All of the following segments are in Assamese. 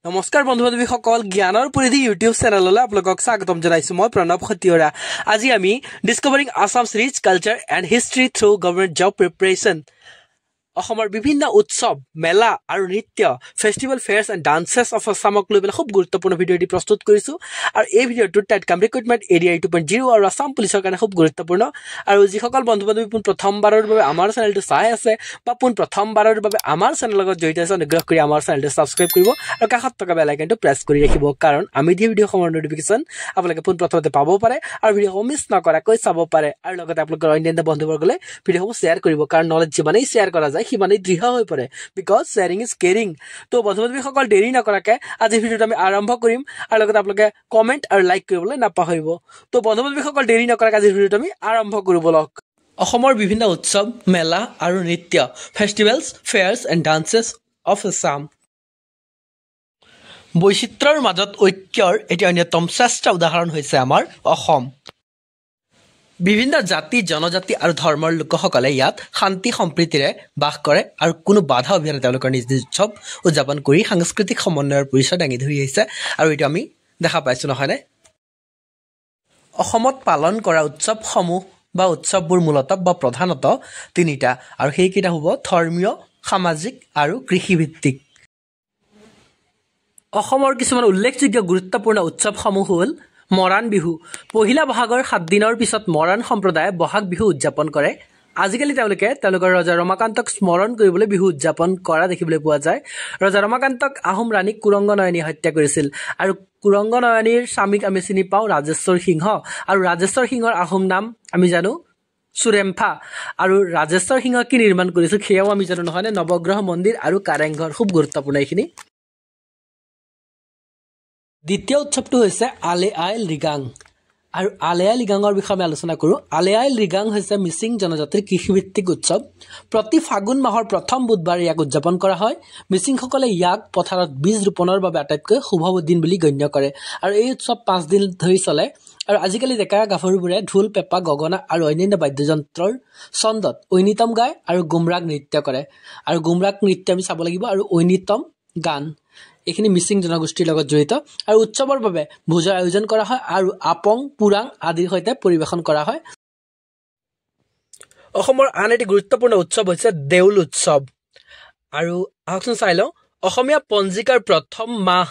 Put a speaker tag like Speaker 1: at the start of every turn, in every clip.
Speaker 1: নমস্কাৰ বন্ধু বান্ধৱীসকল জ্ঞানৰ পৰিধি ইউটিউব চেনেললৈ আপোনালোকক স্বাগতম জনাইছো মই প্ৰণৱ খতিয়ৰা আজি আমি discovering Assam's rich culture and history through government job preparation অসমৰ বিভিন্ন উৎসৱ মেলা আৰু নৃত্য festival fairs and dances of আসামক লৈ খুব গুৰুত্বপূৰ্ণ ভিডিঅ' এটি প্ৰস্তুত কৰিছো আৰু এই ভিডিঅ'টোত টাইটকাম ৰিক্ৰুটমেণ্ট এৰিয়া 2.0 আৰু আসাম পুলিচৰ কাৰণে খুব গুৰুত্বপূৰ্ণ আৰু যিসকল বন্ধু বান্ধৱী পোন প্ৰথমবাৰৰ বাবে আমাৰ চেনেলটো চাই আছে বা পোন প্ৰথমবাৰৰ বাবে আমাৰ চেনেলৰ লগত জড়িত আছে অনুগ্ৰহ কৰি আমাৰ চেনেলটো ছাবস্ক্ৰাইব কৰিব আৰু কাষত থকা বেল আইকনটো প্ৰেছ কৰি ৰাখিব কাৰণ আমি দিয়া ভিডিঅ' সমূহৰ নটিফিকেশ্যন আপোনালোকে পোন প্ৰথমতে পাব পাৰে আৰু ভিডিঅ'সমূহ মিছ নকৰাকৈ চাব পাৰে আৰু লগতে আপোনালোকৰ অন্যান্য বন্ধুবৰ্গলৈ ভিডিঅ'সমূহ শ্বেয়াৰ কৰিব কাৰণ নলেজ যিমানেই শ্বেয়াৰ কৰা যায় সিমানেই দৃঢ় হৈ পৰে বিকজ শ্বেয়াৰিং ইজ কেয়াৰিং তো বন্ধু বান্ধৱীসকল দেৰি নকৰাকে আজি ভিডিঅ'টো আমি আৰম্ভ কৰিম আৰু লগতে আপোনালোকে কমেণ্ট আৰু লাইক কৰিবলৈ নাপাহৰিব তো বন্ধু বান্ধৱীসকল দেৰি নকৰাকে আজি ভিডিঅ'টো আমি আৰম্ভ কৰোঁ বলক অসমৰ বিভিন্ন উৎসৱ মেলা আৰু নৃত্য festivals fairs and dances of Assam বৈচিত্ৰ্যৰ মাজত ঐক্যৰ এটি অন্যতম শ্ৰেষ্ঠ উদাহৰণ হৈছে আমাৰ অসম বিভিন্ন জাতি জনজাতি আৰু ধৰ্মৰ লোকসকলে ইয়াত শান্তি সম্প্ৰীতিৰে বাস কৰে আৰু কোনো বাধা অবিহনে তেওঁলোকৰ নিজ নিজ উৎসৱ উদযাপন কৰি সাংস্কৃতিক সমন্বয়ৰ পৰিচয় দাঙি ধৰি আহিছে আৰু এইটো আমি দেখা পাইছোঁ নহয়নে অসমত পালন কৰা উৎসৱসমূহ বা উৎসৱবোৰ মূলতঃ বা প্ৰধানতঃ তিনিটা আৰু সেইকেইটা হ'ব ধৰ্মীয় সামাজিক আৰু কৃষিভিত্তিক অসমৰ কিছুমান উল্লেখযোগ্য গুৰুত্বপূৰ্ণ উৎসৱসমূহ হ'ল মৰাণ বিহু পহিলা বহাগৰ 7 দিনৰ পিছত মৰাণ সম্প্ৰদায়ে বহাগ বিহু উদযাপন কৰে আজিকালি তেওঁলোকৰ ৰজা ৰমাকান্তক স্মৰণ কৰিবলৈ বিহু উদযাপন কৰা দেখিবলৈ পোৱা যায় ৰজা ৰমাকান্তক আহোম ৰাণী কুৰংগনয়নীয়ে হত্যা কৰিছিল আৰু কুৰংগনয়নীৰ স্বামীক আমি চিনি পাওঁ ৰাজেশ্বৰ সিংহ আৰু ৰাজেশ্বৰ সিংহৰ আহোম নাম আমি জানো সুৰেম্ফা আৰু ৰাজেশ্বৰ সিংহ কি নিৰ্মাণ কৰিছিল সেয়াও আমি জানো নহয়নে নৱগ্ৰহ মন্দিৰ আৰু কাৰেংঘৰ খুব গুৰুত্বপূৰ্ণ এইখিনি দ্বিতীয় উৎসৱটো হৈছে আলে আই লৃগাং আৰু আলে আই লৃগাঙৰ বিষয়ে আমি আলোচনা কৰোঁ আলে আই লৃগাং হৈছে মিচিং জনজাতিৰ কৃষিভিত্তিক উৎসৱ প্ৰতি ফাগুন মাহৰ প্ৰথম বুধবাৰে ইয়াক উদযাপন কৰা হয় মিচিংসকলে ইয়াক পথাৰত বীজ ৰোপণৰ বাবে আটাইতকৈ শুভ দিন বুলি গণ্য কৰে আৰু এই উৎসৱ 5 দিন ধৰি চলে আৰু আজিকালি ডেকা গাভৰুবোৰে ঢোল পেঁপা গগনা আৰু অন্যান্য বাদ্যযন্ত্ৰৰ ছন্দত ঐনিতম গায় আৰু গুমৰাগ নৃত্য কৰে আৰু গুমৰাগ নৃত্য আমি চাব লাগিব আৰু ঐনিতম গান এইখিনি মিচিং জনগোষ্ঠীৰ লগত জড়িত আৰু উৎসৱৰ বাবে ভোজৰ আয়োজন কৰা হয় আৰু আপং পুৰাং আদিৰ সৈতে পৰিৱেশন কৰা হয় অসমৰ আন এটি গুৰুত্বপূৰ্ণ উৎসৱ হৈছে দেউল উৎসৱ আৰু আহকচোন চাই লওঁ অসমীয়া পঞ্জিকাৰ প্ৰথম মাহ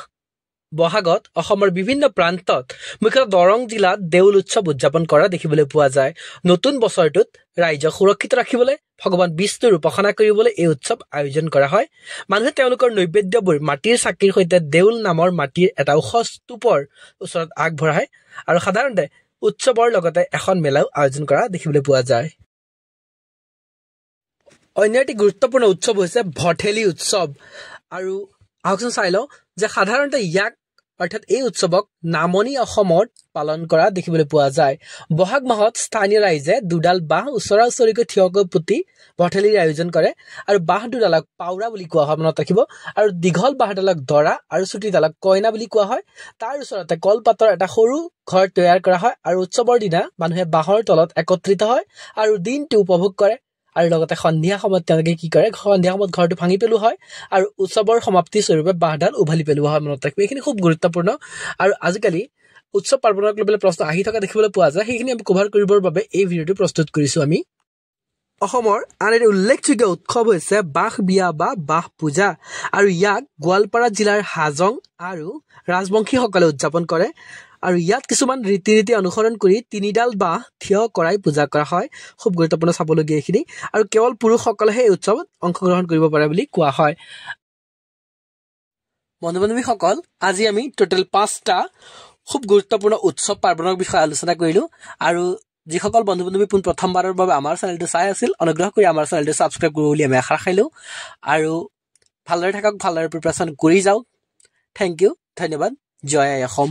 Speaker 1: বহাগত অসমৰ বিভিন্ন প্ৰান্তত মুখ্যতঃ দৰং জিলাত দেউল উৎসৱ উদযাপন কৰা দেখিবলৈ পোৱা যায় নতুন বছৰটোত ৰাইজক সুৰক্ষিত ৰাখিবলৈ ভগৱান বিষ্ণুৰ উপাসনা কৰিবলৈ এই উৎসৱ আয়োজন কৰা হয় মানুহে তেওঁলোকৰ নৈবেদ্যবোৰ মাটিৰ চাকিৰ সৈতে দেউল নামৰ মাটিৰ এটা ওখ স্তূপৰ ওচৰত আগবঢ়ায় আৰু সাধাৰণতে উৎসৱৰ লগতে এখন মেলাও আয়োজন কৰা দেখিবলৈ পোৱা যায় অন্য এটি গুৰুত্বপূৰ্ণ উৎসৱ হৈছে ভঠেলি উৎসৱ আৰু আহকচোন চাই লওঁ যে সাধাৰণতে ইয়াক অৰ্থাৎ এই উৎসৱক নামনি অসমত পালন কৰা দেখিবলৈ পোৱা যায় বহাগ মাহত স্থানীয় ৰাইজে দুডাল বাঁহ ওচৰা ওচৰিকৈ থিয়কৈ পুতি ভঠেলিৰ আয়োজন কৰে আৰু বাঁহ দুডালক পাউৰা বুলি কোৱা হয় মনত ৰাখিব আৰু দীঘল বাঁহডালক দৰা আৰু চুটিডালক কইনা বুলি কোৱা হয় তাৰ ওচৰতে কলপাতৰ এটা সৰু ঘৰ তৈয়াৰ কৰা হয় আৰু উৎসৱৰ দিনা মানুহে বাঁহৰ তলত একত্ৰিত হয় আৰু দিনটো উপভোগ কৰে আৰু লগতে সন্ধিয়া সময়ত তেওঁলোকে কি কৰে সন্ধিয়া সময়ত ঘৰটো ভাঙি পেলোৱা হয় আৰু উৎসৱৰ সমাপ্তি স্বৰূপে বাঁহডাল উভালি পেলোৱা হয় মনত ৰাখিব এইখিনি খুব গুৰুত্বপূৰ্ণ আৰু আজিকালি উৎসৱ পাৰ্বণক লৈ পেলাই প্ৰশ্ন আহি থকা দেখিবলৈ পোৱা যায় সেইখিনি আমি কভাৰ কৰিবৰ বাবে এই ভিডিঅ'টো প্ৰস্তুত কৰিছোঁ আমি অসমৰ আন এটি উল্লেখযোগ্য উৎসৱ হৈছে বাঁহ বিয়া বা বাঁহ পূজা আৰু ইয়াক গোৱালপাৰা জিলাৰ হাজং আৰু ৰাজবংশীসকলে উদযাপন কৰে আৰু ইয়াত কিছুমান ৰীতি নীতি অনুসৰণ কৰি 3ডাল বাঁহ থিয় কৰাই পূজা কৰা হয় খুব গুৰুত্বপূৰ্ণ চাবলগীয়া এইখিনি আৰু কেৱল পুৰুষসকলেহে এই উৎসৱত অংশগ্ৰহণ কৰিব পাৰে বুলি কোৱা হয় বন্ধু বান্ধৱীসকল আজি আমি টোটেল 5টা খুব গুৰুত্বপূৰ্ণ উৎসৱ পাৰ্বণৰ বিষয়ে আলোচনা কৰিলোঁ আৰু যিসকল বন্ধু বান্ধৱী পোন প্ৰথমবাৰৰ বাবে আমাৰ চেনেলটো চাই আছিল অনুগ্ৰহ কৰি আমাৰ চেনেলটো ছাবস্ক্ৰাইব কৰিব বুলি আমি আশা ৰাখিলোঁ আৰু ভালদৰে থাকক ভালদৰে প্ৰিপাৰেশ্যন কৰি যাওক থেংক ইউ ধন্যবাদ জয় আই অসম